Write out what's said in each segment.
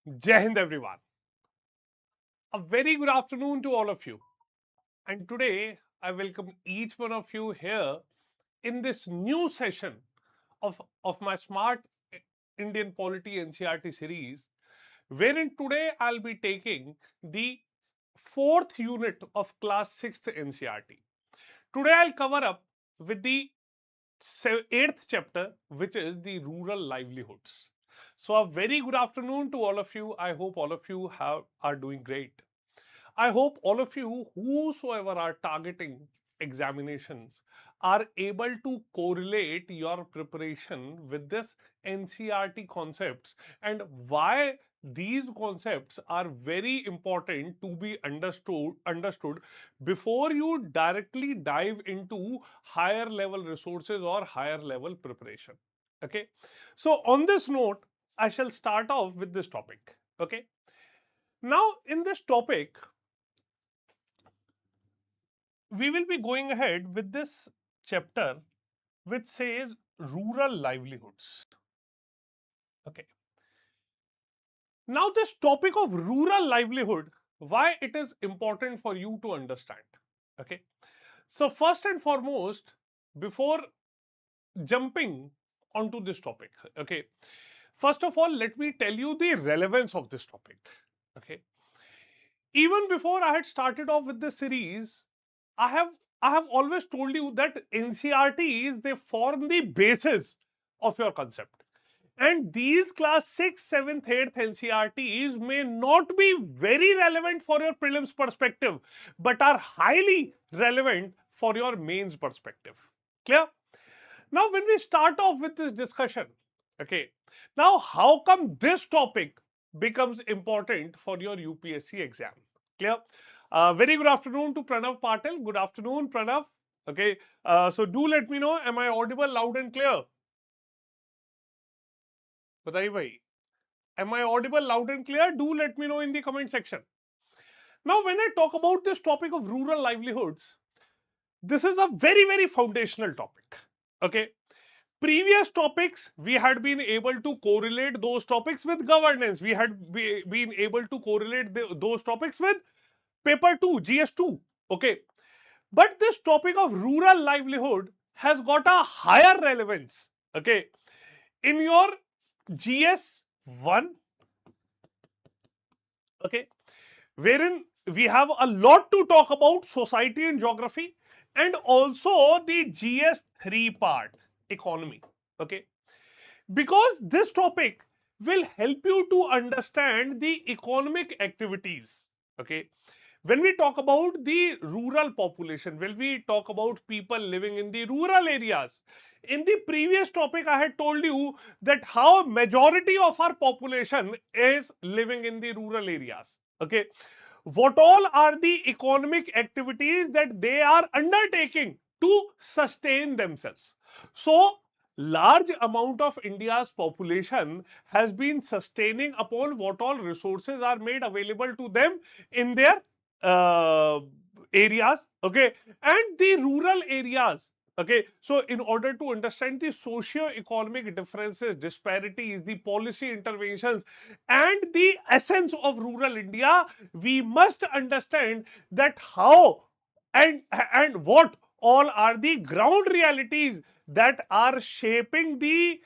Jai Hind everyone. A very good afternoon to all of you. And today I welcome each one of you here in this new session of my Smart Indian Polity NCERT series, wherein today I'll be taking the fourth unit of class 6th NCERT. Today I'll cover up with the eighth chapter, which is the rural livelihoods. So a very good afternoon to all of you. I hope all of you are doing great. I hope all of you, whosoever are targeting examinations, are able to correlate your preparation with this NCERT concepts and why these concepts are very important to be understood before you directly dive into higher level resources or higher level preparation. Okay. So on this note, I shall start off with this topic. Okay. Now in this topic, we will be going ahead with this chapter which says rural livelihoods. Okay. Now, this topic of rural livelihood, why it is important for you to understand. Okay. So, first and foremost, before jumping onto this topic, okay, first of all, let me tell you the relevance of this topic. Okay. Even before I had started off with this series, I have I have always told you that NCERTs, they form the basis of your concept. And these class 6th, 7th, 8th NCERTs may not be very relevant for your prelims perspective, but are highly relevant for your mains perspective. Clear? Now, when we start off with this discussion, okay, now how come this topic becomes important for your UPSC exam? Clear? Very good afternoon to Pranav Patel. Good afternoon, Pranav. Okay, so do let me know, am I audible loud and clear? Bataiye bhai. Am I audible loud and clear? Do let me know in the comment section. Now, when I talk about this topic of rural livelihoods, this is a very, very foundational topic. Okay. Previous topics, we had been able to correlate those topics with governance. We had been able to correlate those topics with paper 2, GS2. Okay. But this topic of rural livelihood has got a higher relevance. Okay. In your GS1, okay, wherein we have a lot to talk about society and geography, and also the GS3 part, economy. Okay, because this topic will help you to understand the economic activities. Okay, when we talk about the rural population, when we talk about people living in the rural areas, in the previous topic I had told you that how majority of our population is living in the rural areas. Okay, what all are the economic activities that they are undertaking to sustain themselves. So large amount of India's population has been sustaining upon what all resources are made available to them in their uh, areas. Okay, and the rural areas. Okay, so in order to understand the socio-economic differences, disparities, the policy interventions, and the essence of rural India, we must understand that how and what all are the ground realities that are shaping the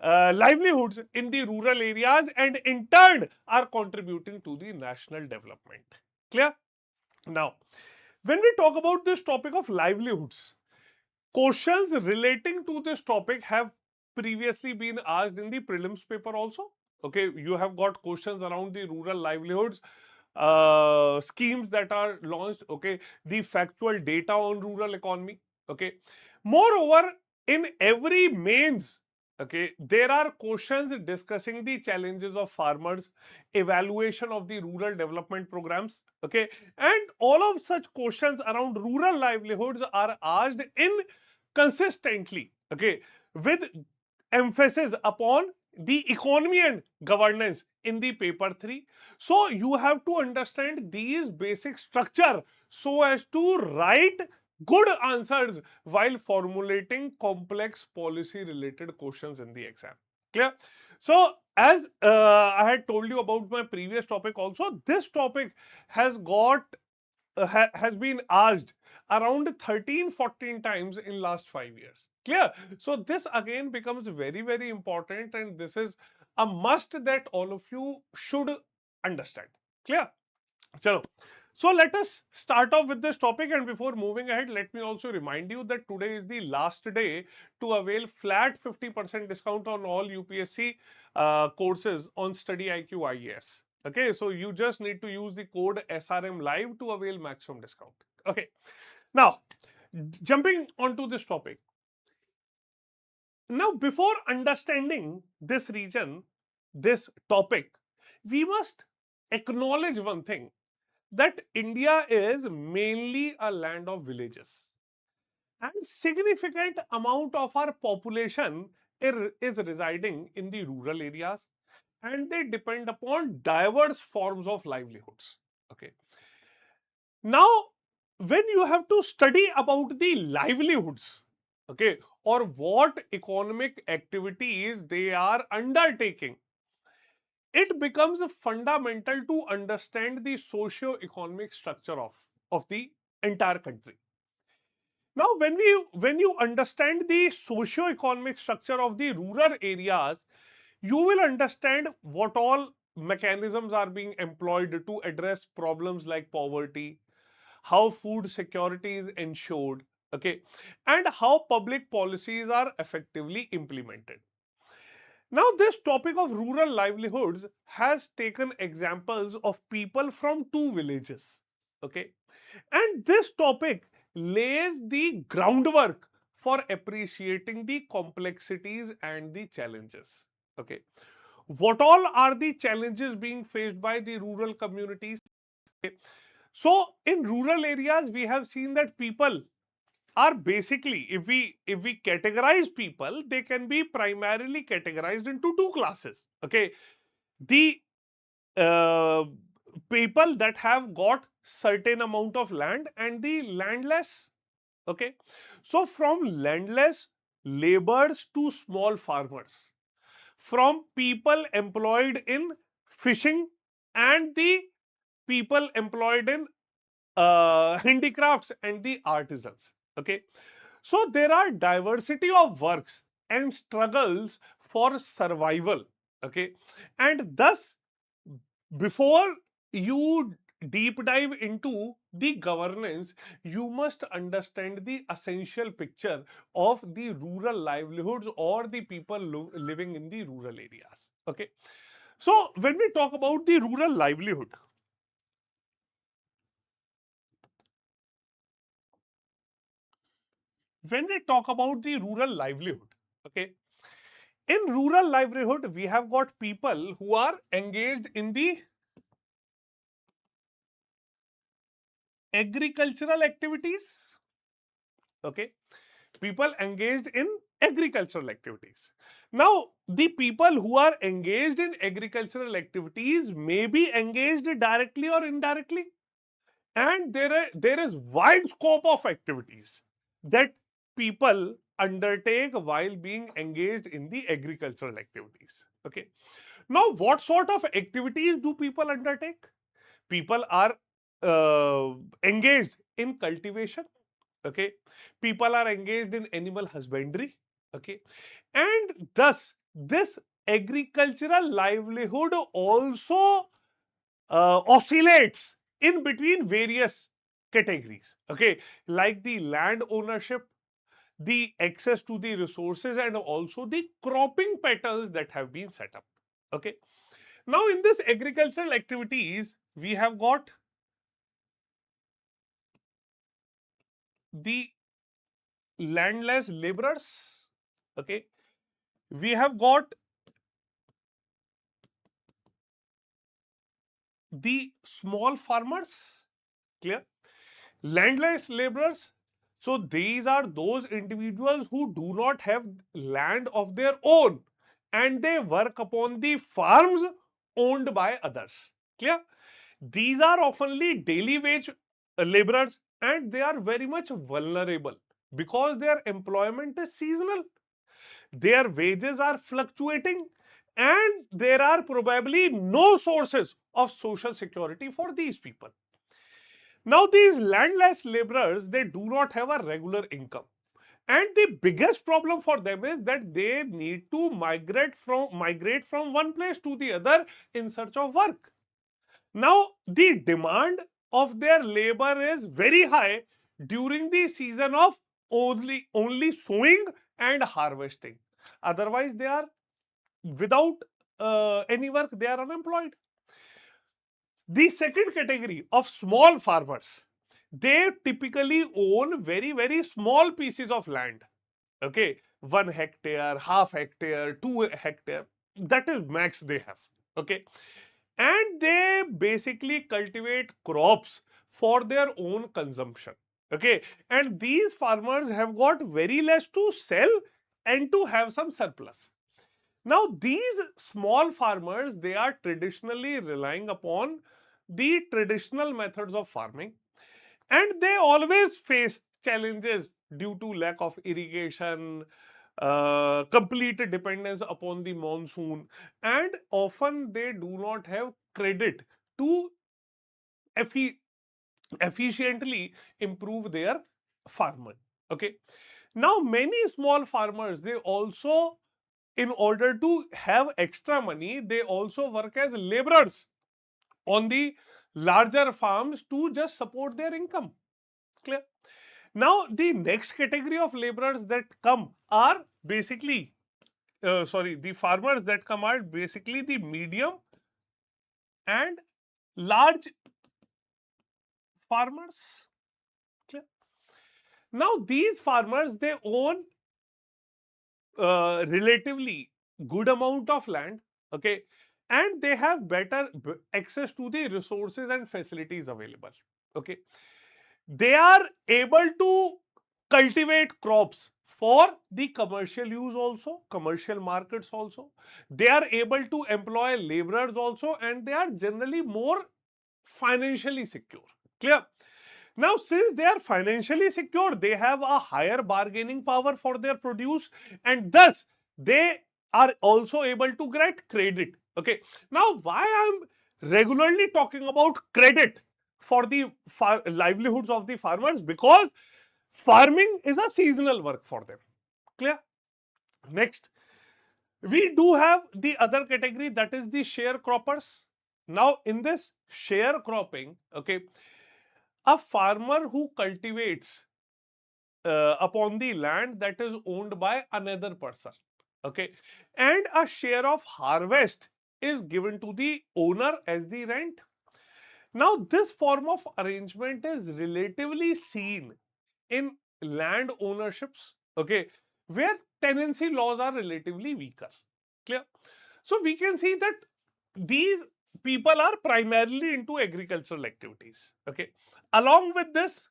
livelihoods in the rural areas and in turn are contributing to the national development. Clear? Now, when we talk about this topic of livelihoods, questions relating to this topic have previously been asked in the prelims paper also. Okay, you have got questions around the rural livelihoods schemes that are launched. Okay, the factual data on rural economy. Okay, moreover, in every mains, okay, there are questions discussing the challenges of farmers, evaluation of the rural development programs. Okay, and all of such questions around rural livelihoods are asked in consistently, okay, with emphasis upon the economy and governance in the paper 3. So you have to understand these basic structure so as to write good answers while formulating complex policy related questions in the exam. Clear? So, as I had told you about my previous topic also, this topic has got has been asked around 13-14 times in last 5 years. Clear? So this again becomes very important, and this is a must that all of you should understand. Clear? Chalo. So let us start off with this topic, and before moving ahead, let me also remind you that today is the last day to avail flat 50% discount on all UPSC courses on StudyIQ IAS. Okay, so you just need to use the code SRM Live to avail maximum discount. Okay, now jumping onto this topic. Now, before understanding this region, this topic, we must acknowledge one thing, that India is mainly a land of villages, and significant amount of our population is residing in the rural areas, and they depend upon diverse forms of livelihoods. Okay. Now, when you have to study about the livelihoods, okay, or what economic activities they are undertaking, it becomes fundamental to understand the socio-economic structure of the entire country. Now, when you understand the socio-economic structure of the rural areas, you will understand what all mechanisms are being employed to address problems like poverty, how food security is ensured, okay, and how public policies are effectively implemented. Now, this topic of rural livelihoods has taken examples of people from two villages. Okay. And this topic lays the groundwork for appreciating the complexities and the challenges. Okay. What all are the challenges being faced by the rural communities? Okay. So, in rural areas, we have seen that people are basically, if we categorize people, they can be primarily categorized into two classes. Okay, the uh, people that have got certain amount of land, and the landless. Okay, so from landless laborers to small farmers, from people employed in fishing and the people employed in handicrafts and the artisans. Okay, so there are diversity of works and struggles for survival. Okay, and thus, before you deep dive into the governance, you must understand the essential picture of the rural livelihoods or the people living in the rural areas. Okay, so when we talk about the rural livelihood, when we talk about the rural livelihood, okay, in rural livelihood, we have got people who are engaged in the agricultural activities. Okay, people engaged in agricultural activities. Now, the people who are engaged in agricultural activities may be engaged directly or indirectly, and there is wide scope of activities that people undertake while being engaged in the agricultural activities. Okay, now what sort of activities do people undertake? People are engaged in cultivation. Okay, people are engaged in animal husbandry. Okay, and thus this agricultural livelihood also oscillates in between various categories. Okay, like the land ownership, the access to the resources, and also the cropping patterns that have been set up. Okay, now in this agricultural activities, we have got the landless laborers. Okay, we have got the small farmers. Clear? Landless laborers. So these are those individuals who do not have land of their own, and they work upon the farms owned by others. Clear? These are oftenly daily wage laborers, and they are very much vulnerable because their employment is seasonal. Their wages are fluctuating, and there are probably no sources of social security for these people. Now, these landless laborers, they do not have a regular income. And the biggest problem for them is that they need to migrate from one place to the other in search of work. Now, the demand of their labor is very high during the season of only sowing and harvesting. Otherwise, they are without any work, they are unemployed. The second category of small farmers, they typically own very small pieces of land. Okay, 1 hectare, half hectare, 2 hectare, that is max they have. Okay, and they basically cultivate crops for their own consumption. Okay, and these farmers have got very less to sell and to have some surplus. Now, these small farmers, they are traditionally relying upon the traditional methods of farming, and they always face challenges due to lack of irrigation, complete dependence upon the monsoon, and often they do not have credit to effi- efficiently improve their farming. Okay, now many small farmers, they also, in order to have extra money, they also work as laborers on the larger farms to just support their income. Clear? Now, the next category of laborers that come are basically, the farmers that come are basically the medium and large farmers. Clear? Now, these farmers, they own relatively good amount of land. Okay, and they have better access to the resources and facilities available. Okay, they are able to cultivate crops for the commercial use also, commercial markets also. They are able to employ laborers also, and they are generally more financially secure. Clear? Now, since they are financially secure, they have a higher bargaining power for their produce, and thus they are also able to get credit. Okay. Now, why I'm regularly talking about credit for the livelihoods of the farmers? Because farming is a seasonal work for them. Clear? Next, we do have the other category, that is the sharecroppers. Now, in this sharecropping, okay, a farmer who cultivates upon the land that is owned by another person. Okay, and a share of harvest is given to the owner as the rent. Now, this form of arrangement is relatively seen in land ownerships, okay, where tenancy laws are relatively weaker. Clear? So, we can see that these people are primarily into agricultural activities. Okay, along with this,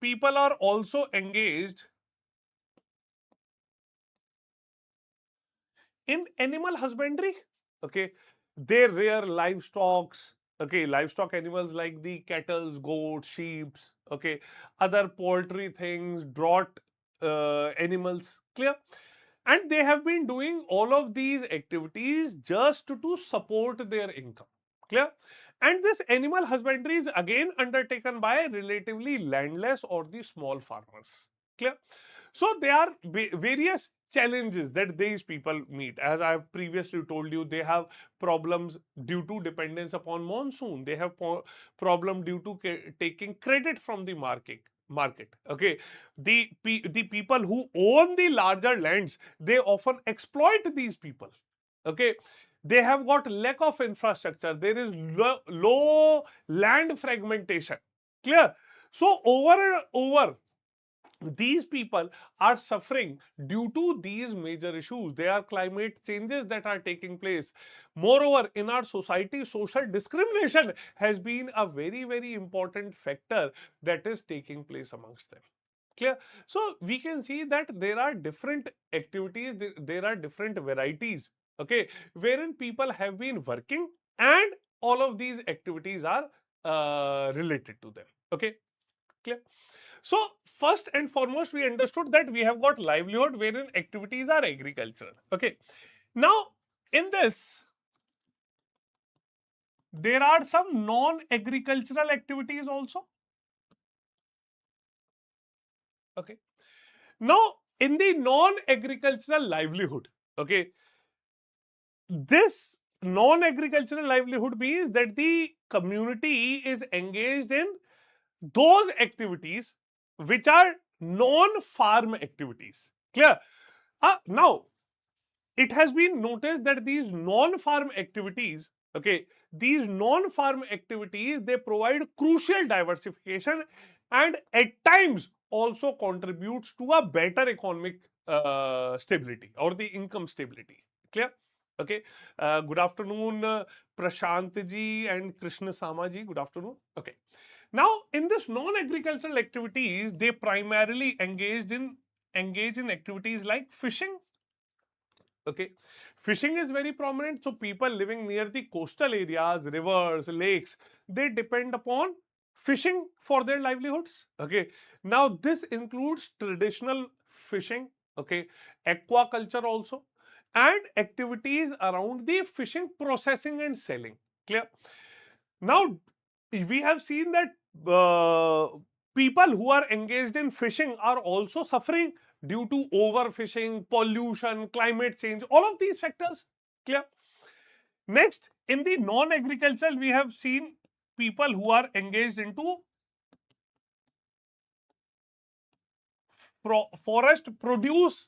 people are also engaged in animal husbandry. Okay, they rear livestock. Okay, livestock animals like the cattle, goats, sheep. Okay, other poultry things, draught animals. Clear? And they have been doing all of these activities just to support their income. Clear? And this animal husbandry is again undertaken by relatively landless or the small farmers. Clear? So there are various challenges that these people meet. As I have previously told you, they have problems due to dependence upon monsoon. They have problem due to taking credit from the market. Okay, the people who own the larger lands, they often exploit these people. Okay, they have got lack of infrastructure. There is low land fragmentation. Clear? So over these people are suffering due to these major issues. There are climate changes that are taking place. Moreover, in our society, social discrimination has been a very important factor that is taking place amongst them. Clear? So we can see that there are different activities, there are different varieties, okay, wherein people have been working, and all of these activities are related to them. Okay, clear? So, first and foremost, we understood that we have got livelihood wherein activities are agricultural. Okay. Now, In this, there are some non-agricultural activities also. Okay. Now, in the non-agricultural livelihood, okay, this non-agricultural livelihood means that the community is engaged in those activities which are non-farm activities. Clear? Now, it has been noticed that these non-farm activities, okay, these non-farm activities, they provide crucial diversification and at times also contributes to a better economic stability or the income stability. Clear? Okay. Good afternoon, Prashant ji and Krishna Sama ji. Good afternoon. Okay. Now, in this non-agricultural activities, they primarily engage in activities like fishing. Okay, fishing is very prominent. So people living near the coastal areas, rivers, lakes, they depend upon fishing for their livelihoods. Okay, now this includes traditional fishing, okay, aquaculture also, and activities around the fishing processing and selling. Clear? Now, we have seen that people who are engaged in fishing are also suffering due to overfishing, pollution, climate change, all of these factors. Clear? Next, in the non-agricultural, we have seen people who are engaged into forest produce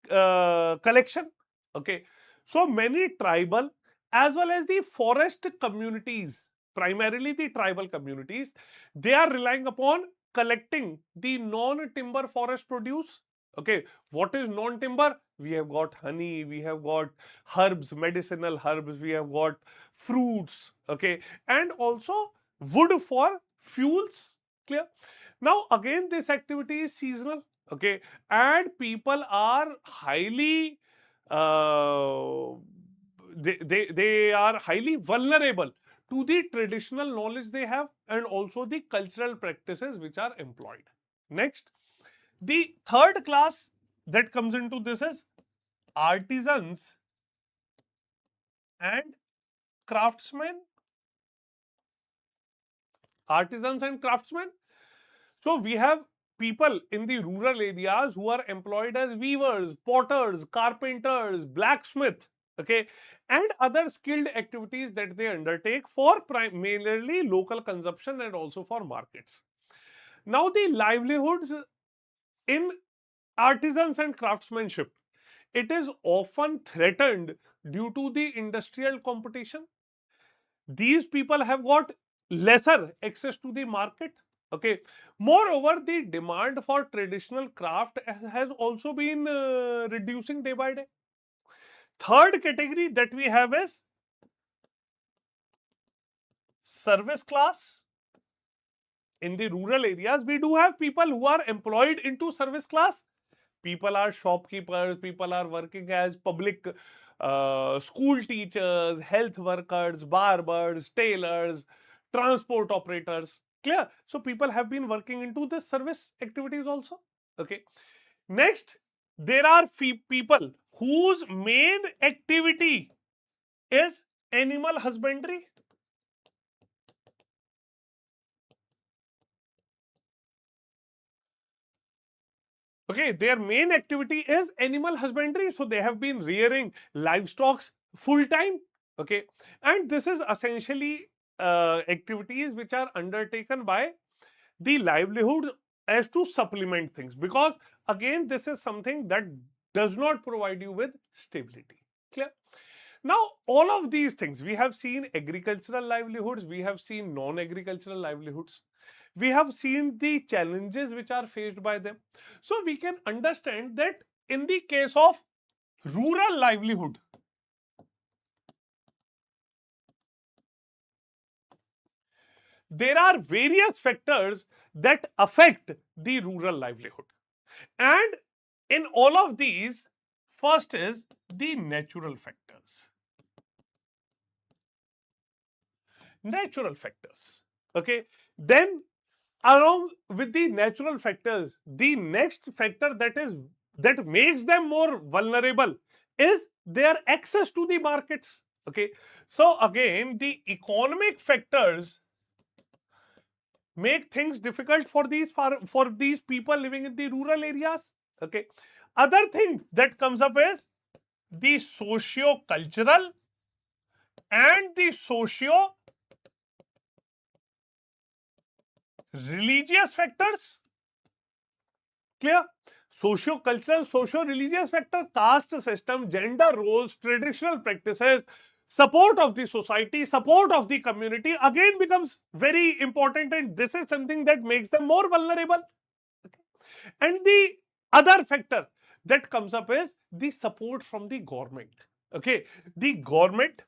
collection. Okay, so many tribal as well as the forest communities, primarily the tribal communities, they are relying upon collecting the non-timber forest produce. Okay, what is non-timber? We have got honey, we have got herbs, medicinal herbs, we have got fruits, okay, and also wood for fuels. Clear? Now, again, this activity is seasonal, okay, and people are highly uh, they are highly vulnerable to the traditional knowledge they have and also the cultural practices which are employed. Next, the third class that comes into this is artisans and craftsmen. Artisans and craftsmen. So we have people in the rural areas who are employed as weavers, potters, carpenters, blacksmith, okay, and other skilled activities that they undertake for primarily local consumption and also for markets. Now, the livelihoods in artisans and craftsmanship, it is often threatened due to the industrial competition. These people have got lesser access to the market. Okay, moreover, the demand for traditional craft has also been reducing day by day. Third category that we have is service class. In the rural areas, we do have people who are employed into service class. People are shopkeepers, people are working as public school teachers, health workers, barbers, tailors, transport operators. Clear? So people have been working into the service activities also. Okay. Next, there are people whose main activity is animal husbandry. Okay, their main activity is animal husbandry. So they have been rearing livestock full time. Okay, and this is essentially activities which are undertaken by the livelihood as to supplement things, because again, this is something that does not provide you with stability. Clear? Now, all of these things, we have seen agricultural livelihoods, we have seen non-agricultural livelihoods, we have seen the challenges which are faced by them. So we can understand that in the case of rural livelihood, there are various factors that affect the rural livelihood. And in all of these, first is the natural factors. Natural factors. Okay. Then along with the natural factors, the next factor that makes them more vulnerable is their access to the markets. Okay, so again, the economic factors make things difficult for these people living in the rural areas. Okay, other thing that comes up is the socio-cultural and the socio-religious factors. Clear? Socio-cultural, socio-religious factor, caste system, gender roles, traditional practices, support of the society, support of the community again becomes very important, and this is something that makes them more vulnerable. And the other factor that comes up is the support from the government. Okay, the government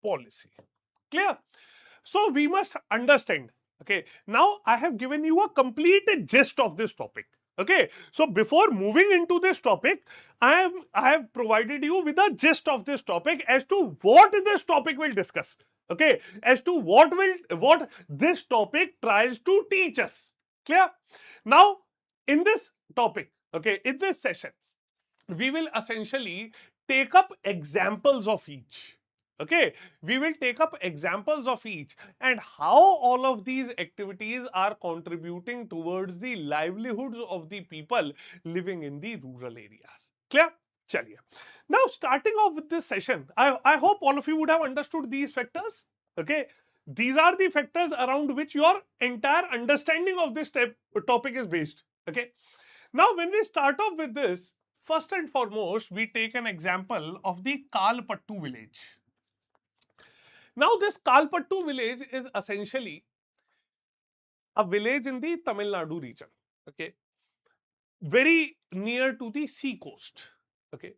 policy. Clear? So we must understand. Okay, now I have given you a complete gist of this topic. Okay, so before moving into this topic, I have provided you with a gist of this topic as to what this topic will discuss. Okay, as to what this topic tries to teach us. Clear? Now, in this topic, okay, in this session, we will essentially take up examples of each. Okay, we will take up examples of each and how all of these activities are contributing towards the livelihoods of the people living in the rural areas. Clear? Chaliye. Now, starting off with this session, I hope all of you would have understood these factors. Okay, these are the factors around which your entire understanding of this topic is based. Okay, now when we start off with this, first and foremost, we take an example of the Kalpattu village. Now, this Kalpattu village is essentially a village in the Tamil Nadu region. Okay, very near to the sea coast. Okay,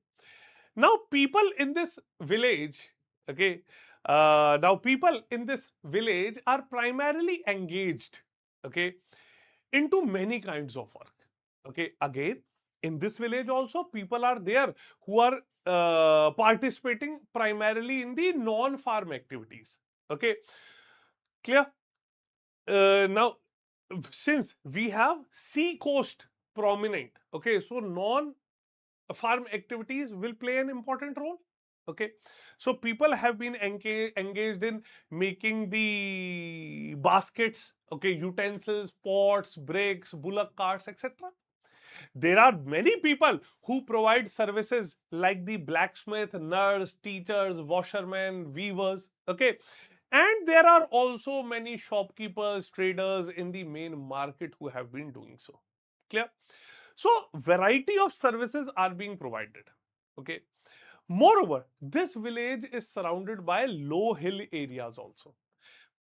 now people in this village. Okay, now people in this village are primarily engaged. Okay, into many kinds of work. Okay, again, in this village also people are there who are participating primarily in the non-farm activities. Okay, clear? Now, since we have sea coast prominent, okay, so non-farm activities will play an important role. Okay, so people have been engaged in making the baskets, okay, utensils, pots, bricks, bullock carts, etc. There are many people who provide services like the blacksmith, nurse, teachers, washermen, weavers. Okay, and there are also many shopkeepers, traders in the main market who have been doing so. Clear? So, variety of services are being provided. Okay. Moreover, this village is surrounded by low hill areas also.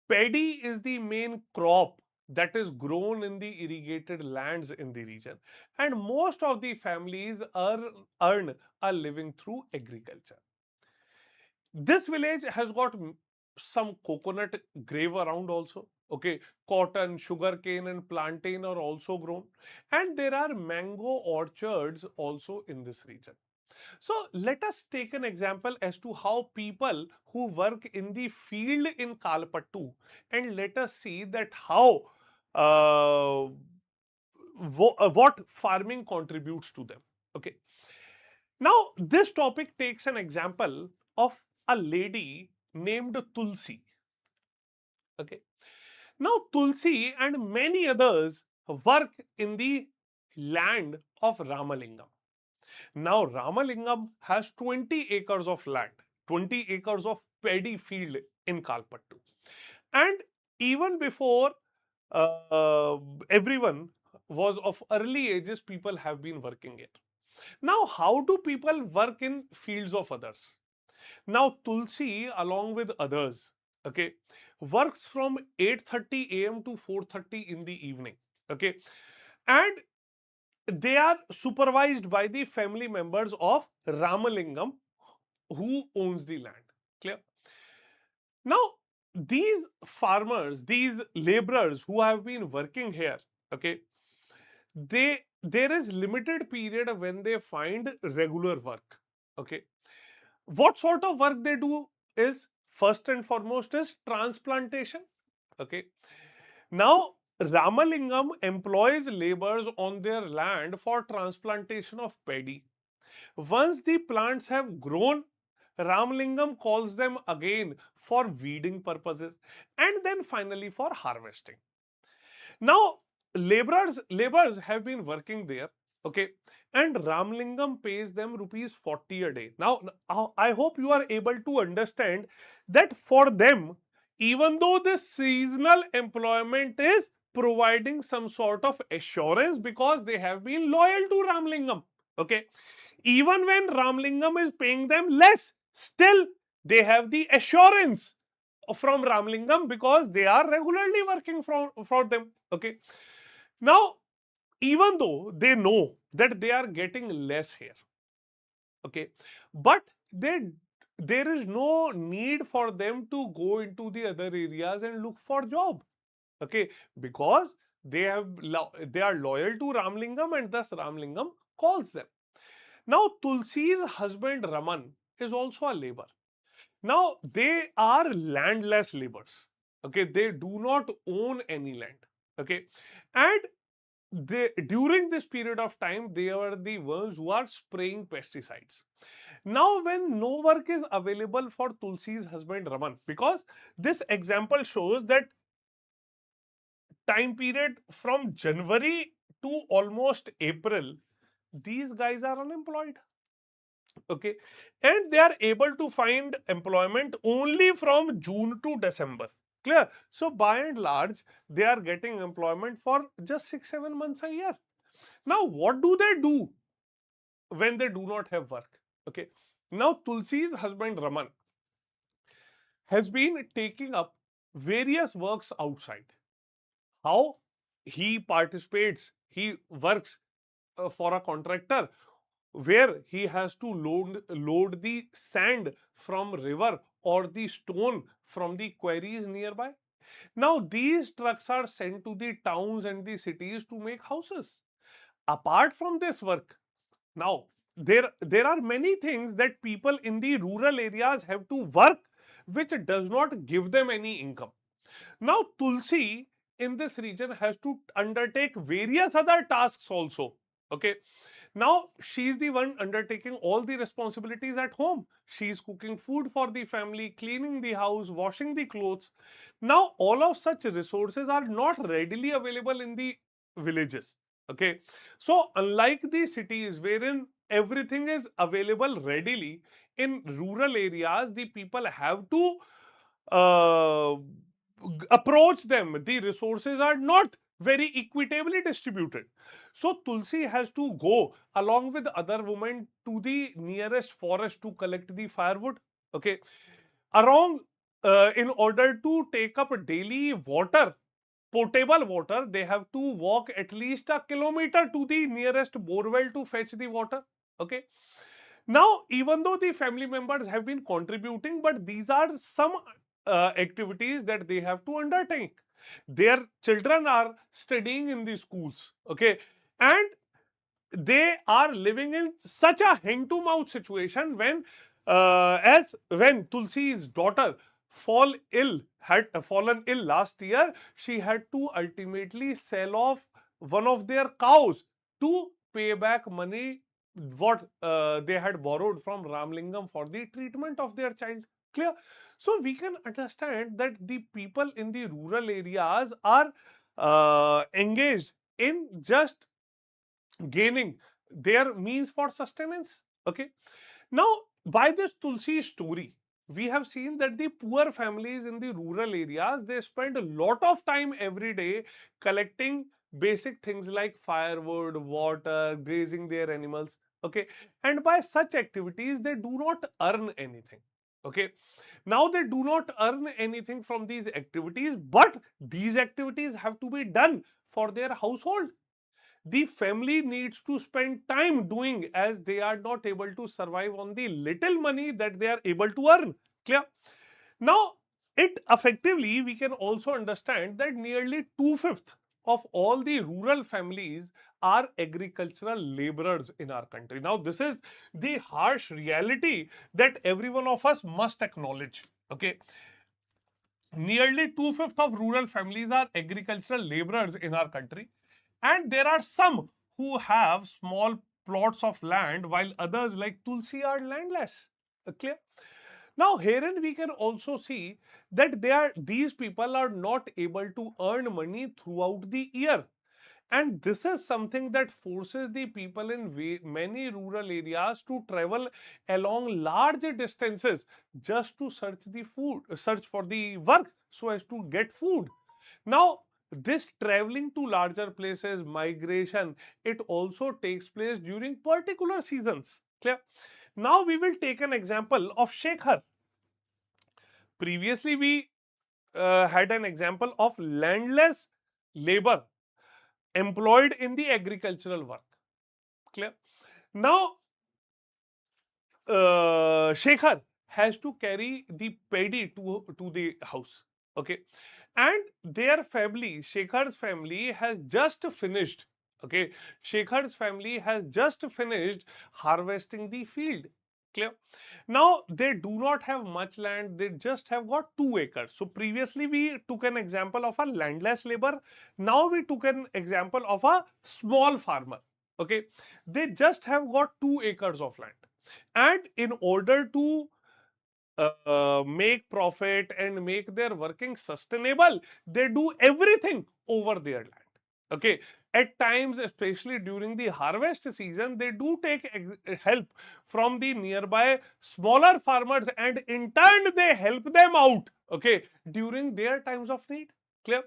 Paddy is the main crop that is grown in the irrigated lands in the region, and most of the families earn a living through agriculture. This village has got some coconut grave around also. Okay, cotton, sugarcane, and plantain are also grown, and there are mango orchards also in this region. So let us take an example as to how people who work in the field in Kalpattu, and let us see that how uh, what farming contributes to them. Okay. Now this topic takes an example of a lady named Tulsi. Okay. Now Tulsi and many others work in the land of Ramalingam. Now, Ramalingam has 20 acres of land, 20 acres of paddy field in Kalpattu. And even before uh, everyone was of early ages, people have been working here. Now, how do people work in fields of others? Now, Tulsi, along with others, okay, works from 8:30 a.m. to 4:30 in the evening. Okay, and they are supervised by the family members of Ramalingam who owns the land. Clear? Now, these farmers, these laborers who have been working here, okay, there is limited period when they find regular work. Okay, what sort of work they do is first and foremost is transplantation. Okay, now Ramalingam employs laborers on their land for transplantation of paddy. Once the plants have grown, Ramalingam calls them again for weeding purposes and then finally for harvesting. Now, laborers have been working there, okay, and Ramlingam pays them rupees 40 a day. Now, I hope you are able to understand that for them, even though this seasonal employment is providing some sort of assurance because they have been loyal to Ramlingam, okay, even when Ramlingam is paying them less, still they have the assurance from Ramlingam because they are regularly working for them. Okay. Now, even though they know that they are getting less here, okay, but there is no need for them to go into the other areas and look for job. Okay, because they are loyal to Ramlingam and thus Ramlingam calls them. Now, Tulsi's husband Raman is also a labor. Now, they are landless laborers. Okay, they do not own any land. Okay, and they during this period of time they are the ones who are spraying pesticides. Now, when no work is available for Tulsi's husband Raman, because this example shows that time period from January to almost April, these guys are unemployed. Okay, and they are able to find employment only from June to December. Clear? So by and large, they are getting employment for just 6-7 months a year. Now, what do they do when they do not have work? Okay, now Tulsi's husband Raman has been taking up various works outside. How? He participates, he works for a contractor where he has to load the sand from river or the stone from the quarries nearby. Now these trucks are sent to the towns and the cities to make houses. Apart from this work, now there are many things that people in the rural areas have to work which does not give them any income. Now Tulsi in this region has to undertake various other tasks also. Okay, now she's the one undertaking all the responsibilities at home. She's cooking food for the family, cleaning the house, washing the clothes. Now all of such resources are not readily available in the villages. Okay, so unlike the cities wherein everything is available readily, in rural areas the people have to uh, approach them. The resources are not very equitably distributed. So Tulsi has to go along with other women to the nearest forest to collect the firewood. Okay, around in order to take up daily water, potable water, they have to walk at least a kilometer to the nearest borewell to fetch the water. Okay, now, even though the family members have been contributing, but these are some activities that they have to undertake. Their children are studying in the schools, okay, and they are living in such a hand to mouth situation when as when Tulsi's daughter had fallen ill last year, she had to ultimately sell off one of their cows to pay back money what they had borrowed from Ramlingam for the treatment of their child. Clear? So we can understand that the people in the rural areas are engaged in just gaining their means for sustenance. Okay, now by this Tulsi story we have seen that the poor families in the rural areas, they spend a lot of time every day collecting basic things like firewood, water, grazing their animals. Okay, and by such activities they do not earn anything. Okay, now they do not earn anything from these activities, but these activities have to be done for their household. The family needs to spend time doing, as they are not able to survive on the little money that they are able to earn. Clear? Now, it effectively we can also understand that nearly 2/5 of all the rural families are agricultural laborers in our country. Now, this is the harsh reality that every one of us must acknowledge. Okay, Nearly 2/5 of rural families are agricultural laborers in our country, and there are some who have small plots of land while others like Tulsi are landless. Clear? Now, herein we can also see that these people are not able to earn money throughout the year. And this is something that forces the people in many rural areas to travel along large distances just to search for the work so as to get food. Now, this traveling to larger places, migration, it also takes place during particular seasons. Clear? Now, we will take an example of Shekhar. Previously, we had an example of landless labor employed in the agricultural work. Clear? Now, Shekhar has to carry the paddy to the house. Okay. And their family, Shekhar's family, has just finished. Okay. Shekhar's family has just finished harvesting the field. Clear? Now, they do not have much land, they just have got 2 acres. So, previously we took an example of a landless labor. Now, we took an example of a small farmer. Okay. They just have got 2 acres of land. And in order to make profit and make their working sustainable, they do everything over their land. Okay. At times, especially during the harvest season, they do take help from the nearby smaller farmers, and in turn they help them out, okay, during their times of need. Clear?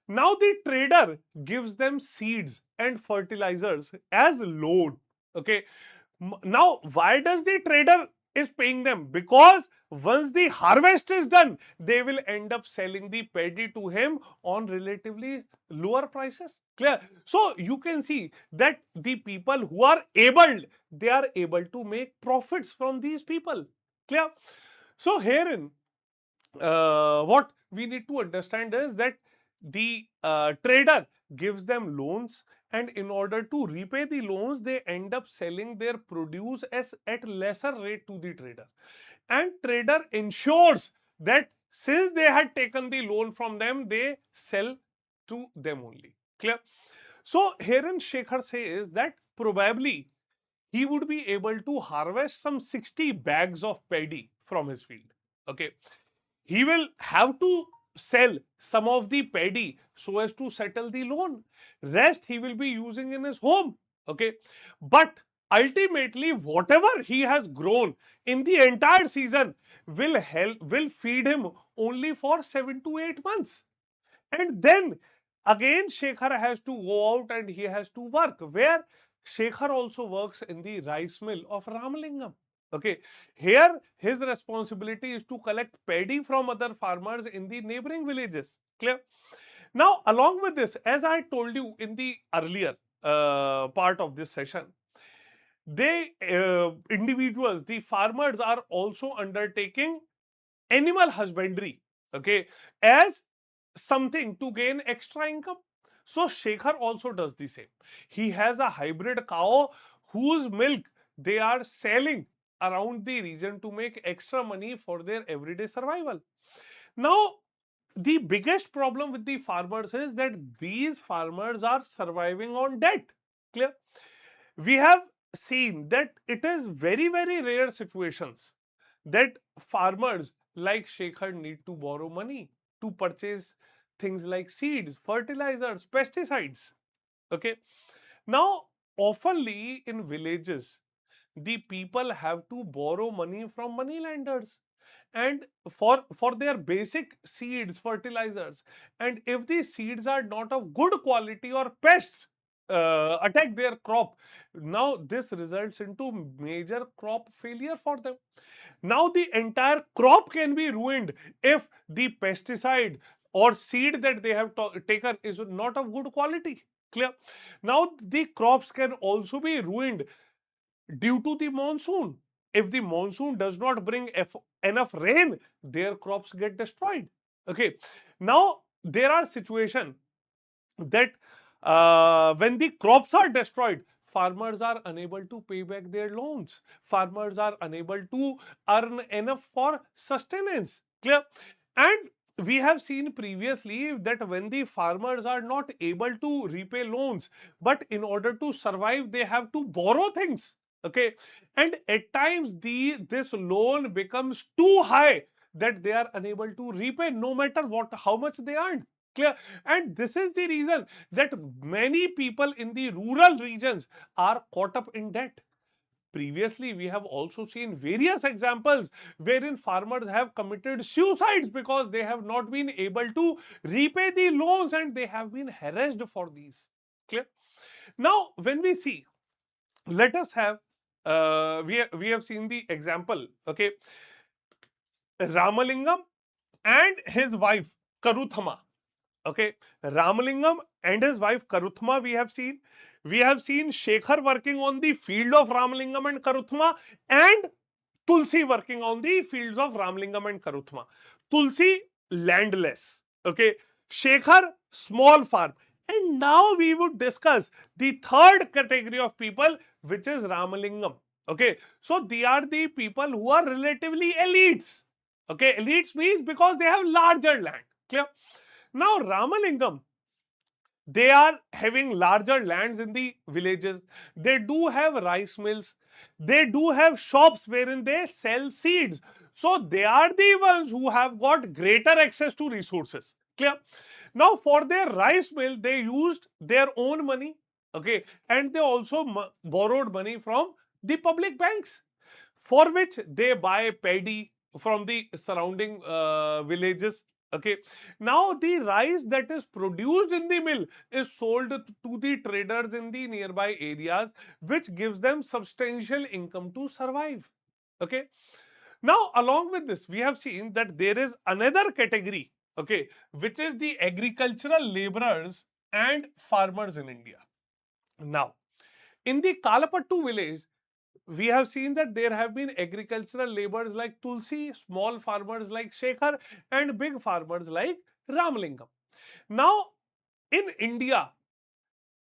Now the trader gives them seeds and fertilizers as loan. Okay. Now, why does the trader is paying them? Because once the harvest is done, they will end up selling the paddy to him on relatively lower prices. Clear? So you can see that the people who are able, they are able to make profits from these people. Clear? So herein, what we need to understand is that the trader gives them loans, and in order to repay the loans, they end up selling their produce as at lesser rate to the trader, and trader ensures that since they had taken the loan from them, they sell to them only. Clear? So herein Shekhar says that probably he would be able to harvest some 60 bags of paddy from his field. Okay. He will have to sell some of the paddy so as to settle the loan. Rest he will be using in his home. Okay. But ultimately, whatever he has grown in the entire season will feed him only for 7 to 8 months. And then again, Shekhar has to go out and he has to work. Where Shekhar also works in the rice mill of Ramalingam. Okay, here his responsibility is to collect paddy from other farmers in the neighboring villages. Clear? Now, along with this, as I told you in the earlier part of this session, individuals, the farmers are also undertaking animal husbandry, okay, as something to gain extra income. So Shekhar also does the same. He has a hybrid cow whose milk they are selling around the region to make extra money for their everyday survival. Now, the biggest problem with the farmers is that these farmers are surviving on debt. Clear? We have seen that it is very, very rare situations that farmers like Shekhar need to borrow money to purchase things like seeds, fertilizers, pesticides. Okay. Now, oftenly in villages, the people have to borrow money from moneylenders and for their basic seeds, fertilizers. And if these seeds are not of good quality or pests attack their crop, now this results into major crop failure for them. Now the entire crop can be ruined if the pesticide or seed that they have taken is not of good quality. Clear? Now the crops can also be ruined due to the monsoon. If the monsoon does not bring enough rain, their crops get destroyed. Okay. Now there are situations that when the crops are destroyed, farmers are unable to pay back their loans. Farmers are unable to earn enough for sustenance. Clear? And we have seen previously that when the farmers are not able to repay loans, but in order to survive they have to borrow things, okay, and at times this loan becomes too high that they are unable to repay no matter what how much they earn. Clear? And this is the reason that many people in the rural regions are caught up in debt. Previously, we have also seen various examples wherein farmers have committed suicides because they have not been able to repay the loans and they have been harassed for these. Clear? Now, when we see, let us have, we have seen the example, okay, Ramalingam and his wife Karuthama. Okay, Ramalingam and his wife Karuthma we have seen. We have seen Shekhar working on the field of Ramalingam and Karuthma, and Tulsi working on the fields of Ramalingam and Karuthma. Tulsi landless. Okay, Shekhar small farm. And now we would discuss the third category of people, which is Ramalingam. Okay, so they are the people who are relatively elites. Okay, elites means because they have larger land. Clear? Now, Ramalingam, they are having larger lands in the villages. They do have rice mills. They do have shops wherein they sell seeds. So, they are the ones who have got greater access to resources. Clear? Now, for their rice mill, they used their own money. Okay. And they also borrowed money from the public banks, for which they buy paddy from the surrounding villages. Okay, now the rice that is produced in the mill is sold to the traders in the nearby areas, which gives them substantial income to survive. Okay, now along with this we have seen that there is another category, okay, which is the agricultural laborers and farmers in India. Now, in the Kalapattu village, we have seen that there have been agricultural laborers like Tulsi, small farmers like Shekhar, and big farmers like Ramalingam. Now, in India,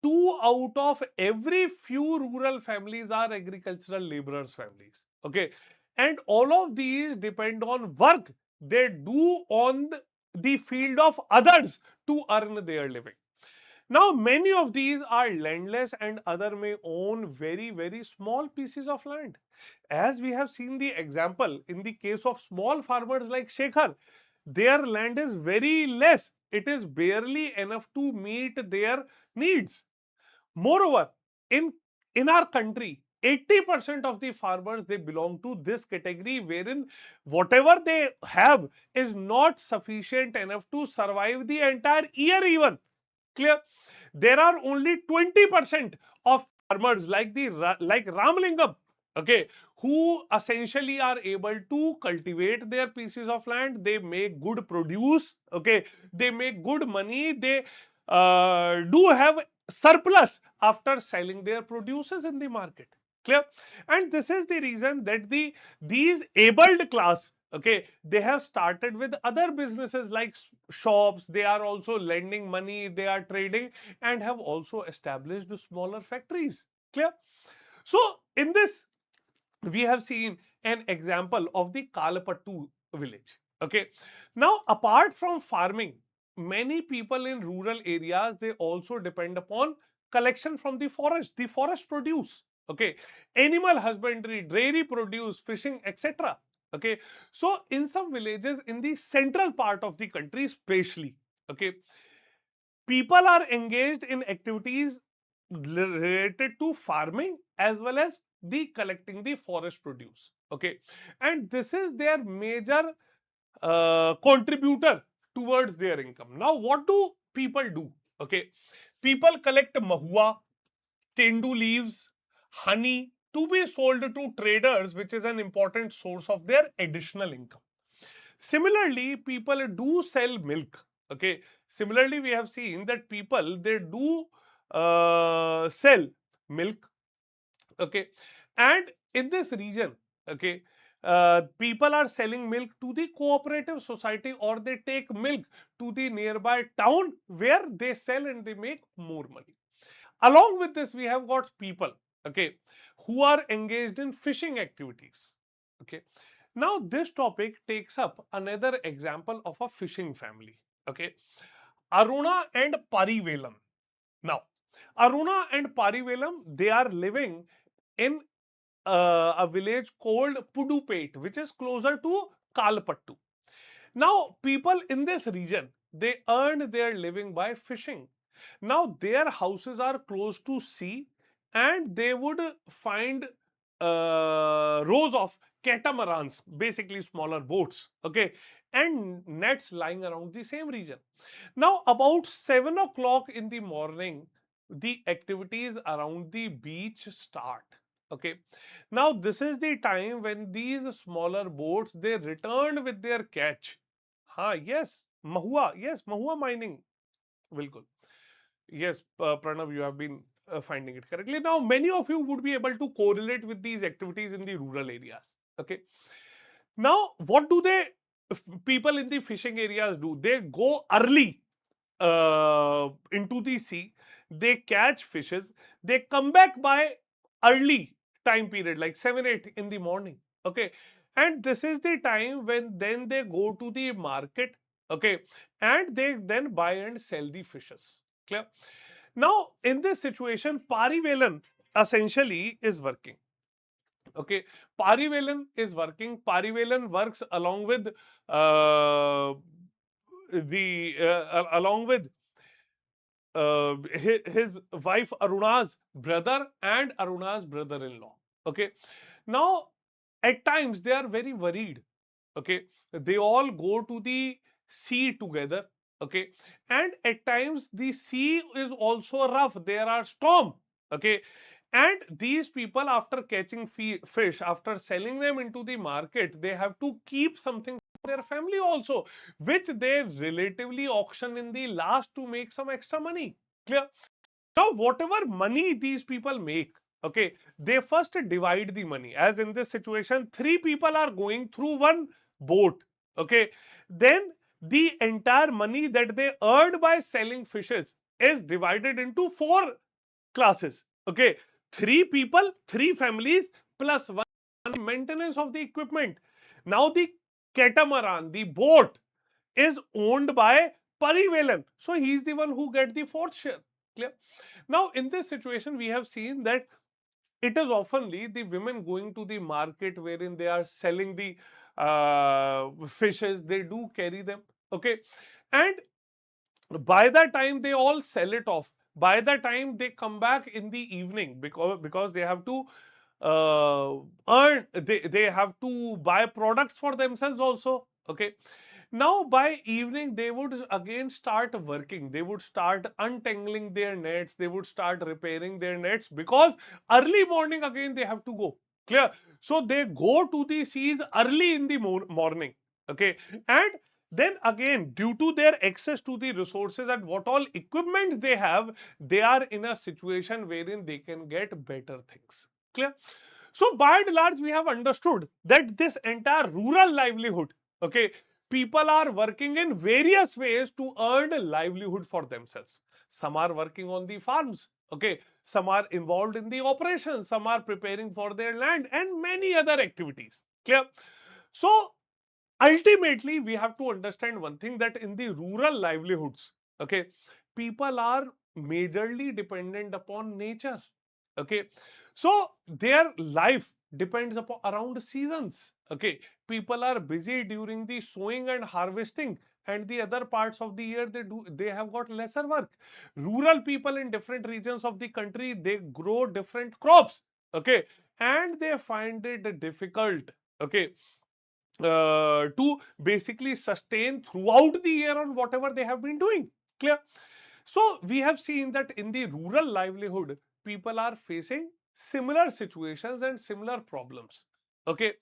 2 out of every few rural families are agricultural laborers families. Okay, and all of these depend on work they do on the field of others to earn their living. Now, many of these are landless and other may own very small pieces of land. As we have seen the example in the case of small farmers like Shekhar, their land is very less. It is barely enough to meet their needs. Moreover, in, in our country, 80% of the farmers they belong to this category wherein whatever they have is not sufficient enough to survive the entire year even. Clear? There are only 20% of farmers like like Ramalingam, okay, who essentially are able to cultivate their pieces of land. They make good produce, okay, they make good money. They do have surplus after selling their produces in the market. Clear? And this is the reason that these abled class, okay, they have started with other businesses like shops. They are also lending money, they are trading, and have also established smaller factories. Clear? So in this we have seen an example of the Kalapattu village. Okay, now apart from farming, many people in rural areas they also depend upon collection from the forest produce. Okay, animal husbandry, dairy produce, fishing, etc. Okay, so in some villages in the central part of the country, especially, okay, people are engaged in activities related to farming as well as the collecting the forest produce. Okay, and this is their major contributor towards their income. Now, what do people do? Okay, people collect mahua, tendu leaves, honey to be sold to traders, which is an important source of their additional income. Similarly, people do sell milk. Okay. Similarly, we have seen that people they do sell milk. Okay, and in this region, okay, people are selling milk to the cooperative society or they take milk to the nearby town where they sell and they make more money. Along with this, we have got people, okay, who are engaged in fishing activities. Okay, Now this topic takes up another example of a fishing family. Okay, Aruna and Parivelam. Now, Aruna and Parivelam, they are living in a village called Pudupet, which is closer to Kalpattu. Now, people in this region, they earn their living by fishing. Now, their houses are close to sea, and they would find rows of catamarans, basically smaller boats, okay, and nets lying around the same region. Now, about 7 o'clock in the morning, the activities around the beach start. Okay. Now, this is the time when these smaller boats, they return with their catch. Yes, Mahua mining. Bilkul. Yes, Pranav, you have been finding it correctly. Now, many of you would be able to correlate with these activities in the rural areas. Okay. Now, what do people in the fishing areas do? They go early into the sea, they catch fishes, they come back by early time period like 7 8 in the morning. Okay, and this is the time when then they go to the market. Okay, and they then buy and sell the fishes. Clear? Now in this situation, Parivelan essentially is working. Okay, Parivelan is working. Parivelan works along with the along with his wife Aruna's brother and Aruna's brother-in-law. Okay, now at times they are very worried. Okay, they all go to the sea together. Okay, and at times the sea is also rough. There are storm. Okay, and these people, after catching fish, after selling them into the market, they have to keep something for their family also, which they relatively auction in the last to make some extra money. Clear? Now, whatever money these people make, okay, they first divide the money. As in this situation, three people are going through one boat, okay. Then the entire money that they earned by selling fishes is divided into four classes, okay. Three people, three families, plus one maintenance of the equipment. Now the catamaran, the boat, is owned by Parivelan. So he is the one who gets the fourth share. Clear? Now, in this situation, we have seen that it is oftenly the women going to the market wherein they are selling the fishes. They do carry them. Okay. And by the time they all sell it off, by the time they come back in the evening, because they have to earn, they have to buy products for themselves also. Okay, now by evening they would again start working, they would start untangling their nets, they would start repairing their nets, because early morning again they have to go. Clear? So they go to the seas early in the morning. Okay, and then again, due to their access to the resources and what all equipment they have, they are in a situation wherein they can get better things. Clear? So by and large, we have understood that this entire rural livelihood, okay, people are working in various ways to earn a livelihood for themselves. Some are working on the farms, okay, some are involved in the operations, some are preparing for their land, and many other activities. Clear? So ultimately, we have to understand one thing, that in the rural livelihoods, okay, people are majorly dependent upon nature. Okay, so their life depends upon around seasons. Okay, people are busy during the sowing and harvesting, and the other parts of the year they have got lesser work. Rural people in different regions of the country, they grow different crops. Okay, and they find it difficult, okay, to basically sustain throughout the year on whatever they have been doing. Clear? So we have seen that in the rural livelihood, people are facing similar situations and similar problems. Okay,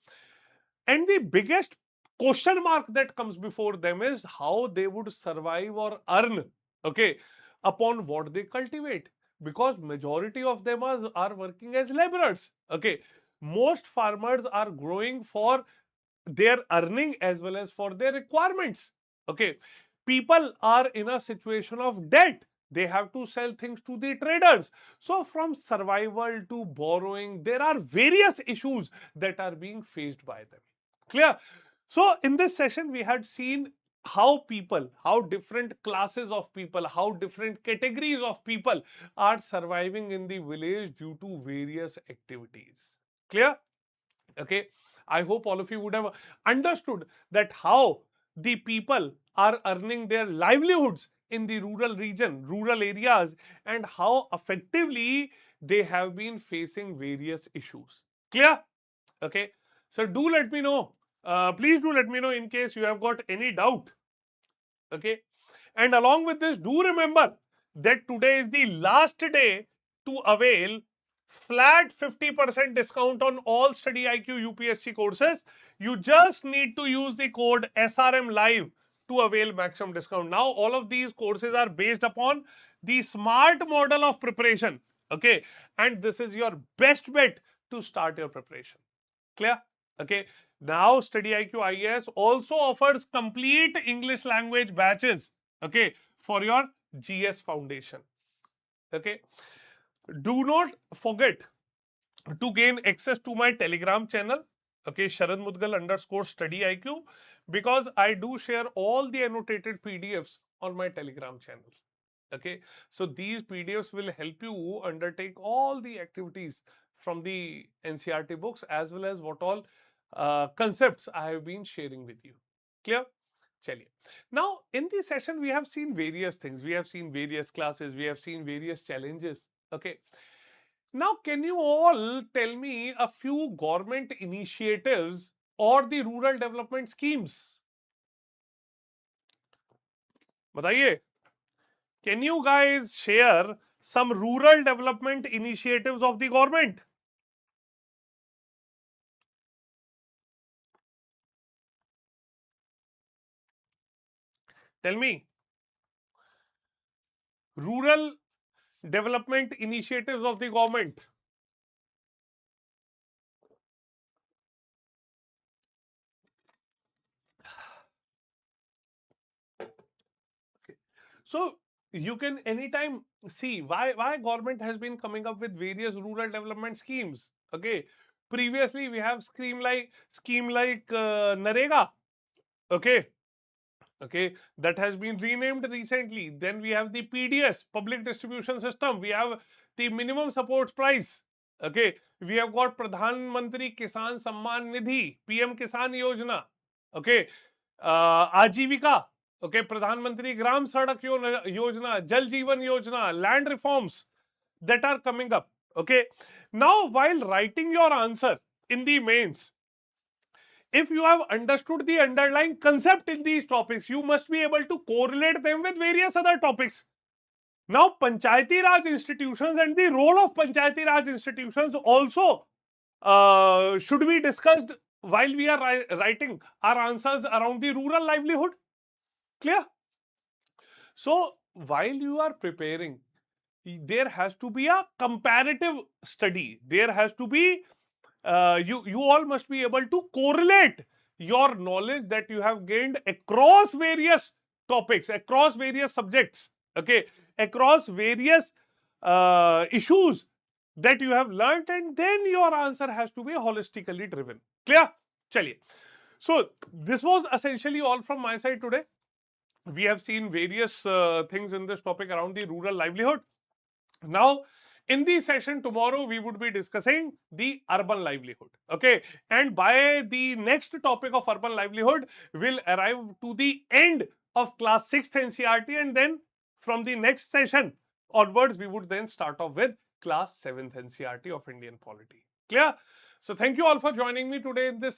and the biggest question mark that comes before them is how they would survive or earn, okay, upon what they cultivate, because majority of them are working as laborers. Okay, most farmers are growing for their earning as well as for their requirements. Okay, people are in a situation of debt, they have to sell things to the traders. So from survival to borrowing, there are various issues that are being faced by them. Clear? So in this session, we had seen how people, how different classes of people, how different categories of people are surviving in the village due to various activities. Clear? Okay. I hope all of you would have understood that how the people are earning their livelihoods in the rural region, rural areas, and how effectively they have been facing various issues. Clear? Okay. So do let me know. Please do let me know in case you have got any doubt. Okay. And along with this, do remember that today is the last day to avail flat 50% discount on all StudyIQ UPSC courses. You just need to use the code SRM Live to avail maximum discount. Now, all of these courses are based upon the SMART model of preparation. Okay. And this is your best bet to start your preparation. Clear? Okay. Now, StudyIQ IAS also offers complete English language batches. Okay, for your GS foundation. Okay. Do not forget to gain access to my Telegram channel. Okay, Sharad Mudgal underscore StudyIQ, because I do share all the annotated PDFs on my Telegram channel. Okay, so these PDFs will help you undertake all the activities from the NCERT books as well as what all concepts I have been sharing with you. Clear? Chaliye. Now, in this session, we have seen various things. We have seen various classes. We have seen various challenges. Okay. Now, can you all tell me a few government initiatives or the rural development schemes? बताइए. Can you guys share some rural development initiatives of the government? Tell me. Rural development initiatives of the government. So you can anytime see why government has been coming up with various rural development schemes. Okay, previously we have scheme like Narega. Okay, okay, that has been renamed recently. Then we have the PDS, public distribution system. We have the minimum support price. Okay, we have got Pradhan Mantri Kisan Samman Nidhi, PM Kisan Yojana. Okay, Ajivika. Okay, Pradhan Mantri Gram Sadak Yojana, Jal Jeevan Yojana, land reforms that are coming up. Okay, now while writing your answer in the mains, if you have understood the underlying concept in these topics, you must be able to correlate them with various other topics. Now, Panchayati Raj institutions and the role of Panchayati Raj institutions also should be discussed while we are writing our answers around the rural livelihood. Clear? So, while you are preparing, there has to be a comparative study. There has to be you all must be able to correlate your knowledge that you have gained across various topics, across various subjects, okay, across various issues that you have learnt, and then your answer has to be holistically driven. Clear? Chaliye. So this was essentially all from my side today. We have seen various things in this topic around the rural livelihood. Now, in the session tomorrow, we would be discussing the urban livelihood. Okay. And by the next topic of urban livelihood, we'll arrive to the end of class 6th NCERT, and then from the next session onwards, we would then start off with class 7th NCERT of Indian polity. Clear? So thank you all for joining me today in this